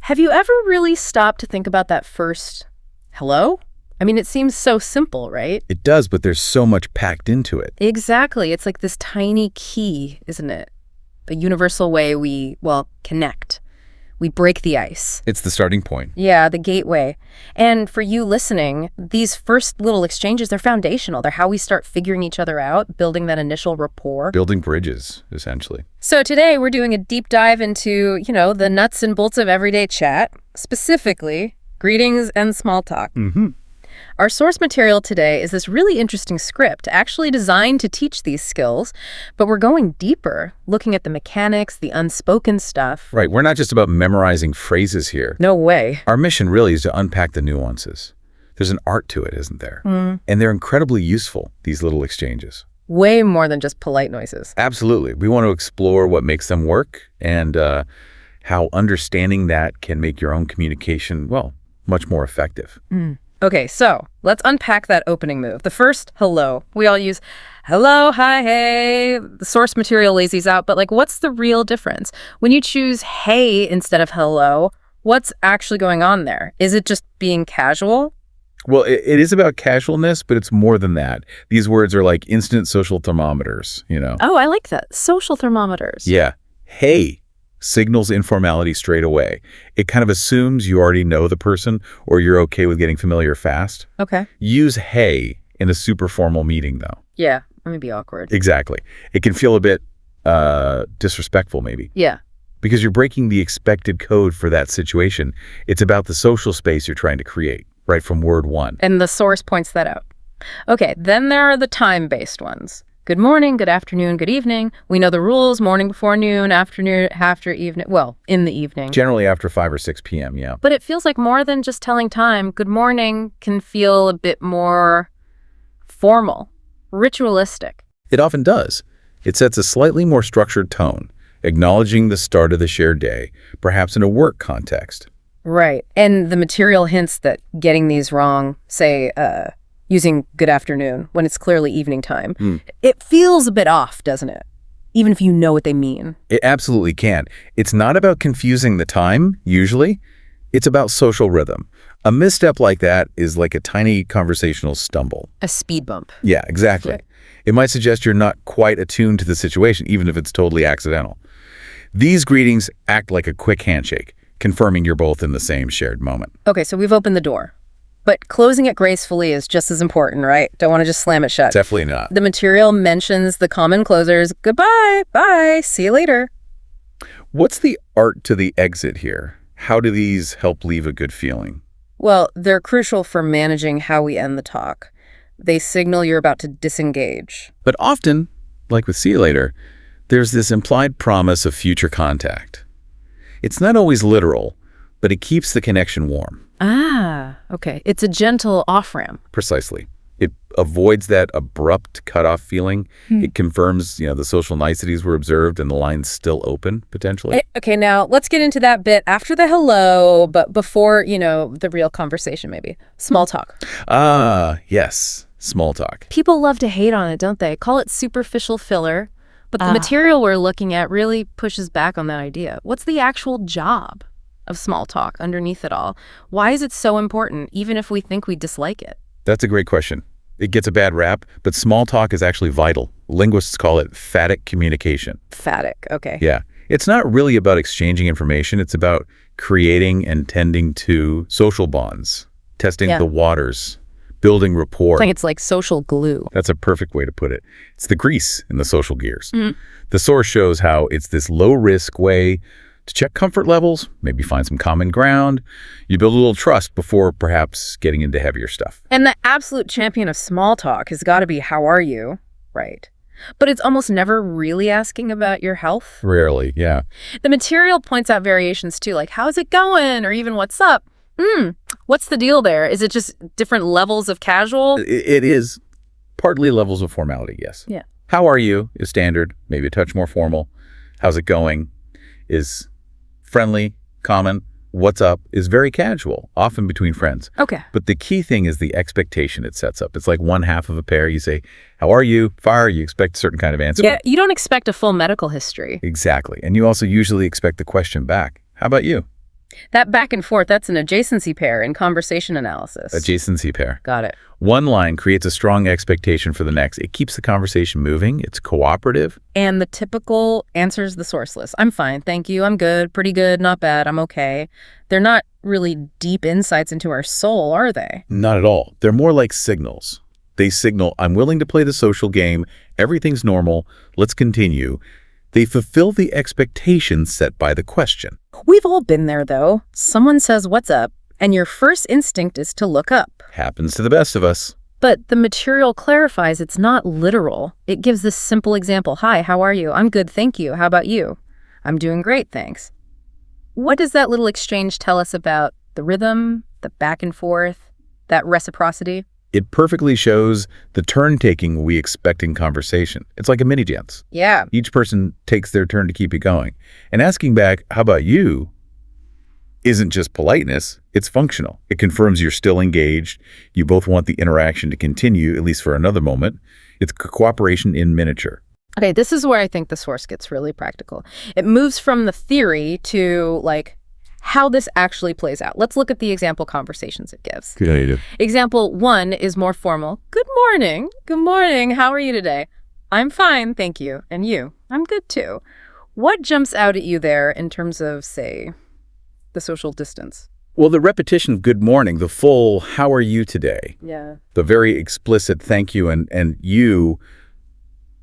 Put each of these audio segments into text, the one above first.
Have you ever really stopped to think about that first hello? I mean, it seems so simple, right? It does, but there's so much packed into it. Exactly. It's like this tiny key, isn't it? A universal way we, well, connect. We break the ice. It's the starting point. Yeah, the gateway. And for you listening, these first little exchanges, they're foundational. They're how we start figuring each other out, building that initial rapport. Building bridges, essentially. So today we're doing a deep dive into, the nuts and bolts of everyday chat, specifically greetings and small talk. Mm-hmm. Our source material today is this really interesting script, actually designed to teach these skills, but we're going deeper, looking at the mechanics, the unspoken stuff. Right, we're not just about memorizing phrases here. No way. Our mission really is to unpack the nuances. There's an art to it, isn't there? And they're incredibly useful, these little exchanges. Way more than just polite noises. Absolutely. We want to explore what makes them work and how understanding that can make your own communication, well, much more effective. Okay, so let's unpack that opening move. The first, hello. We all use hello, hi, hey. The source material lays these out, but what's the real difference? When you choose hey instead of hello, what's actually going on there? Is it just being casual? Well, it is about casualness, but it's more than that. These words are like instant social thermometers, Oh, I like that. Social thermometers. Yeah. Hey signals informality straight away. It kind of assumes you already know the person or you're okay with getting familiar fast. Okay. Use hey in a super formal meeting, though. Yeah, that may be awkward. Exactly. It can feel a bit disrespectful, maybe. Yeah. Because you're breaking the expected code for that situation. It's about the social space you're trying to create, right from word one. And the source points that out. Okay, then there are the time-based ones. Good morning, good afternoon, good evening. We know the rules, morning before noon, afternoon after evening, well, in the evening. Generally after 5 or 6 p.m., yeah. But it feels like more than just telling time. Good morning can feel a bit more formal, ritualistic. It often does. It sets a slightly more structured tone, acknowledging the start of the shared day, perhaps in a work context. Right. And the material hints that getting these wrong, say, using good afternoon when it's clearly evening time, it feels a bit off, doesn't it? Even if you know what they mean. It absolutely can. It's not about confusing the time, usually. It's about social rhythm. A misstep like that is like a tiny conversational stumble. A speed bump. Yeah, exactly. Right. It might suggest you're not quite attuned to the situation, even if it's totally accidental. These greetings act like a quick handshake, confirming you're both in the same shared moment. Okay, so we've opened the door. But closing it gracefully is just as important, right? Don't want to just slam it shut. Definitely not. The material mentions the common closers. Goodbye, bye, see you later. What's the art to the exit here? How do these help leave a good feeling? Well, they're crucial for managing how we end the talk. They signal you're about to disengage. But often, like with see you later, there's this implied promise of future contact. It's not always literal, but it keeps the connection warm. Ah, okay. It's a gentle off-ramp. Precisely. It avoids that abrupt cutoff feeling. It confirms, the social niceties were observed and the line's still open, potentially. Okay, now let's get into that bit after the hello, but before, the real conversation maybe. Small talk. Ah, yes. Small talk. People love to hate on it, don't they? Call it superficial filler. But the material we're looking at really pushes back on that idea. What's the actual job of small talk underneath it all? Why is it so important, even if we think we dislike it? That's a great question. It gets a bad rap, but small talk is actually vital. Linguists call it phatic communication. Phatic, okay. Yeah. It's not really about exchanging information. It's about creating and tending to social bonds, testing the waters, building rapport. I think it's like social glue. That's a perfect way to put it. It's the grease in the social gears. The source shows how it's this low-risk way to check comfort levels, maybe find some common ground. You build a little trust before perhaps getting into heavier stuff. And the absolute champion of small talk has got to be, how are you? Right. But it's almost never really asking about your health. Rarely, yeah. The material points out variations too, like how's it going? Or even what's up? What's the deal there? Is it just different levels of casual? It is partly levels of formality, yes. Yeah. How are you is standard, maybe a touch more formal. How's it going is friendly, common. What's up is very casual, often between friends. Okay. But the key thing is the expectation it sets up. It's like one half of a pair. You say, how are you? Fire. You expect a certain kind of answer. Yeah, you don't expect a full medical history. Exactly. And you also usually expect the question back. How about you? That back and forth, that's an adjacency pair in conversation analysis. Adjacency pair. Got it. One line creates a strong expectation for the next. It keeps the conversation moving. It's cooperative. And the typical answers the source list. I'm fine, thank you, I'm good, pretty good, not bad, I'm okay. They're not really deep insights into our soul, are they? Not at all. They're more like signals. They signal, I'm willing to play the social game. Everything's normal. Let's continue. They fulfill the expectations set by the question. We've all been there, though. Someone says, what's up? And your first instinct is to look up. Happens to the best of us. But the material clarifies it's not literal. It gives this simple example. Hi, how are you? I'm good, thank you. How about you? I'm doing great, thanks. What does that little exchange tell us about the rhythm, the back and forth, that reciprocity? It perfectly shows the turn-taking we expect in conversation. It's like a mini dance. Yeah. Each person takes their turn to keep it going. And asking back, how about you, isn't just politeness, it's functional. It confirms you're still engaged. You both want the interaction to continue, at least for another moment. It's cooperation in miniature. Okay, this is where I think the source gets really practical. It moves from the theory to, like, how this actually plays out. Let's look at the example conversations it gives. Good idea. Example 1 is more formal. Good morning. Good morning. How are you today? I'm fine, thank you. And you? I'm good too. What jumps out at you there in terms of, say, the social distance? Well, the repetition of good morning, the full how are you today, Yeah. the very explicit thank you and you,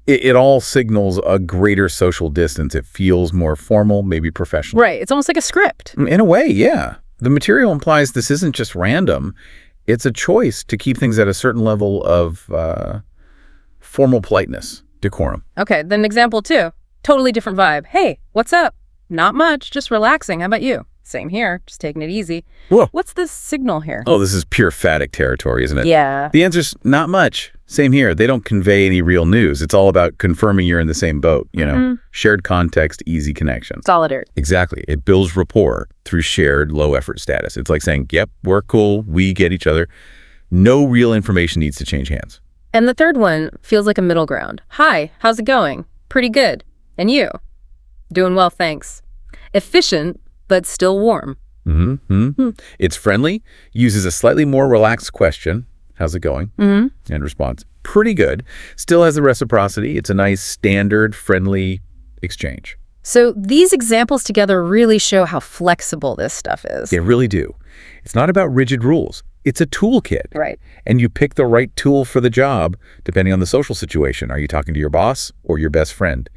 it all signals a greater social distance. It feels more formal, maybe professional. Right. It's almost like a script. In a way, yeah. The material implies this isn't just random. It's a choice to keep things at a certain level of formal politeness, decorum. Okay, then example 2. Totally different vibe. Hey, what's up? Not much, just relaxing. How about you? Same here, just taking it easy. Whoa. What's the signal here? Oh, this is pure phatic territory, isn't it? Yeah. The answer's not much. Same here. They don't convey any real news. It's all about confirming you're in the same boat, you know? Shared context, easy connection. Solidarity. Exactly. It builds rapport through shared low-effort status. It's like saying, yep, we're cool, we get each other. No real information needs to change hands. And the third one feels like a middle ground. Hi, how's it going? Pretty good. And you? Doing well, thanks. Efficient, but still warm. It's friendly, uses a slightly more relaxed question. How's it going? And response, pretty good. Still has the reciprocity. It's a nice, standard, friendly exchange. So these examples together really show how flexible this stuff is. They really do. It's not about rigid rules. It's a toolkit. Right. And you pick the right tool for the job, depending on the social situation. Are you talking to your boss or your best friend?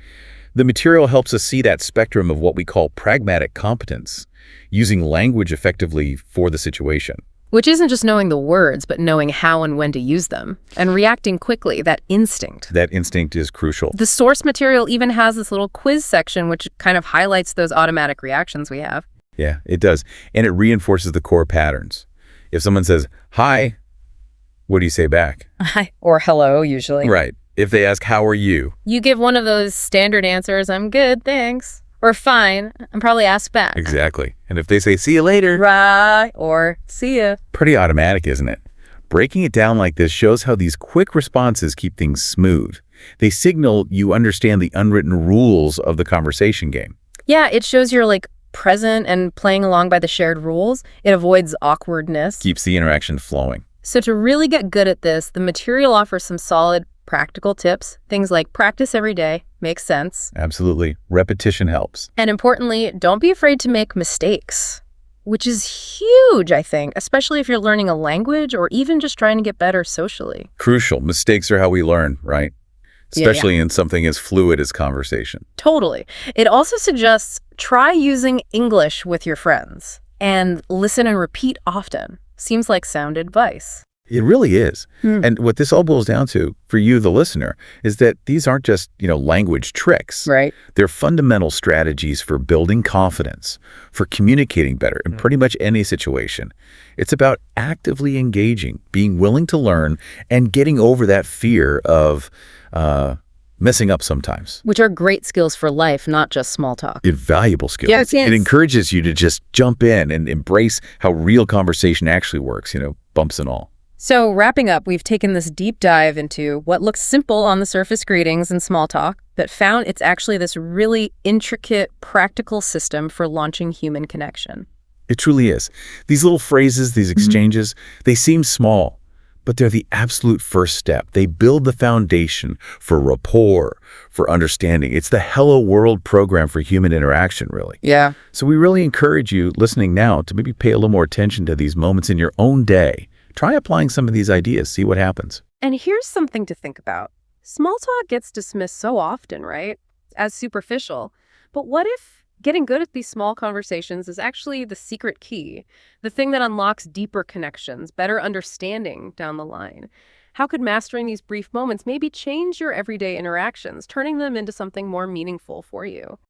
The material helps us see that spectrum of what we call pragmatic competence, using language effectively for the situation. Which isn't just knowing the words, but knowing how and when to use them, and reacting quickly, that instinct. That instinct is crucial. The source material even has this little quiz section, which kind of highlights those automatic reactions we have. Yeah, it does. And it reinforces the core patterns. If someone says, hi, what do you say back? Hi. Or hello, usually. Right. If they ask, how are you? You give one of those standard answers, I'm good, thanks. Or fine, and probably ask back. Exactly. And if they say, see you later. Right. Or see ya. Pretty automatic, isn't it? Breaking it down like this shows how these quick responses keep things smooth. They signal you understand the unwritten rules of the conversation game. Yeah, it shows you're like present and playing along by the shared rules. It avoids awkwardness. Keeps the interaction flowing. So to really get good at this, the material offers some solid practical tips. Things like practice every day, makes sense. Absolutely. Repetition helps. And importantly, don't be afraid to make mistakes, which is huge, I think, especially if you're learning a language or even just trying to get better socially. Crucial. Mistakes are how we learn, right? Especially in something as fluid as conversation. Totally. It also suggests try using English with your friends and listen and repeat often. Seems like sound advice. It really is. And what this all boils down to for you, the listener, is that these aren't just, language tricks. Right. They're fundamental strategies for building confidence, for communicating better in pretty much any situation. It's about actively engaging, being willing to learn, and getting over that fear of messing up sometimes. Which are great skills for life, not just small talk. Invaluable skills. Yes. It encourages you to just jump in and embrace how real conversation actually works, bumps and all. So wrapping up, we've taken this deep dive into what looks simple on the surface, greetings and small talk, but found it's actually this really intricate, practical system for launching human connection. It truly is. These little phrases, these exchanges, they seem small, but they're the absolute first step. They build the foundation for rapport, for understanding. It's the Hello World program for human interaction, really. Yeah. So we really encourage you listening now to maybe pay a little more attention to these moments in your own day. Try applying some of these ideas, see what happens. And here's something to think about. Small talk gets dismissed so often, right? As superficial. But what if getting good at these small conversations is actually the secret key, the thing that unlocks deeper connections, better understanding down the line? How could mastering these brief moments maybe change your everyday interactions, turning them into something more meaningful for you?